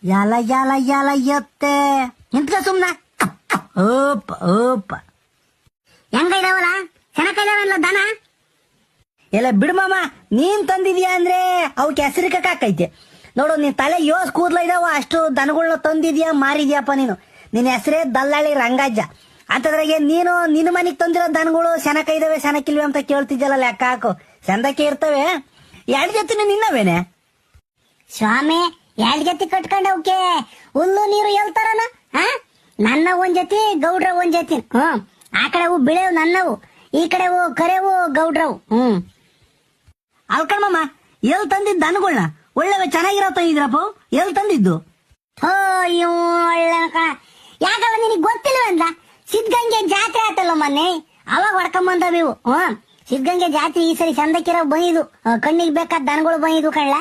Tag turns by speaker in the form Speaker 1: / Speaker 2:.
Speaker 1: ಯಾಲ ಯಾಲ ಯಾಲ ಎತ್ತೆ ನಿಂತ್ಕ ಸುಮ್ನ. ಓಪ್ ಓಪ್
Speaker 2: ಹೆಂಗ ಇದಾವಲ್ಲ ಚೆನ್ನಾಗಿದಾವಲ್ಲ ದನ.
Speaker 1: ಎಲ್ಲ ಬಿಡು ಮಾಮ, ನೀನ್ ತಂದಿದ್ಯಾ ಅಂದ್ರೆ ಅವಕ್ಕೆ ಹೆಸರಿಕೈತೆ ನೋಡು. ನೀನ್ ತಲೆ ಯೋಸ್ ಕೂದ್ಲ ಇದಾವ, ಅಷ್ಟು ದನಗಳನ್ನ ತಂದಿದ್ಯಾ ಮಾರಿದ್ಯಪ್ಪ ನೀನು. ನಿನ್ ಹೆಸರೇ ದಲ್ಲಾಳಿ ರಂಗಜ್ಜ ಅಂತದ್ರಾಗೆ ನೀನು ನಿನ್ನ ಮನೆಗ್ ತಂದಿರೋ ದನಗಳು ಇದಾವೆ ಸೆನಕಿಲ್ವೆ ಅಂತ ಕೇಳ್ತಿದ್ಯಲ್ಲ. ಲೆಕ್ಕ ಹಾಕು, ಚಂದಕ್ಕೆ ಇರ್ತವೆ. 2 ಜೊತೆ ನಿನ್ನವೇನೆ
Speaker 2: ಸ್ವಾಮಿ. 2 ಜೊತೆ ಕಟ್ಕೊಂಡ್ ಅವಕ್ಕೆ ಹುಲ್ಲು ನೀರು ಹೇಳ್ತಾರನ. ನನ್ನ ಒಂದ್ ಜೊತೆ ಗೌಡ್ರ ಒಂದ್ ಜೊತೆ. ಆ ಕಡೆವು ಬಿಳೆವು ನನ್ನವು, ಈ ಕಡೆವು ಕರೆವು ಗೌಡ್ರವು.
Speaker 1: ಅಲ್ಕಣಮ್ಮ, ಎಲ್ ತಂದಿದ್ ದನಗಳನ್ನ ಒಳ್ಳೆ ಚೆನ್ನಾಗಿರೋ ತಂದಿದ್ರಪ್ಪ. ಎಲ್ ತಂದಿದ್ದು?
Speaker 2: ಒಳ್ಳೆ ಕಣ. ಯಾಕಲ್ಲ ನಿನಗ್ ಗೊತ್ತಿಲ್ವಂದ? ಸಿದ್ಧಗಂಗೆ ಜಾತ್ರೆ ಆತಲ್ಲ ಮೊನ್ನೆ, ಅವಾಗ ಹೊಡ್ಕೊಂಬಂದವು. ಸಿದ್ಧಗಂಗೆ ಜಾತ್ರೆ ಈ ಸರಿ ಚಂದಕ್ಕಿರೋ ಬಂದಿದ್ದು, ಕಣ್ಣಿಗೆ ಬೇಕಾದ ದನಗಳು ಬಂದಿದ್ವು ಕಳ್ಳ.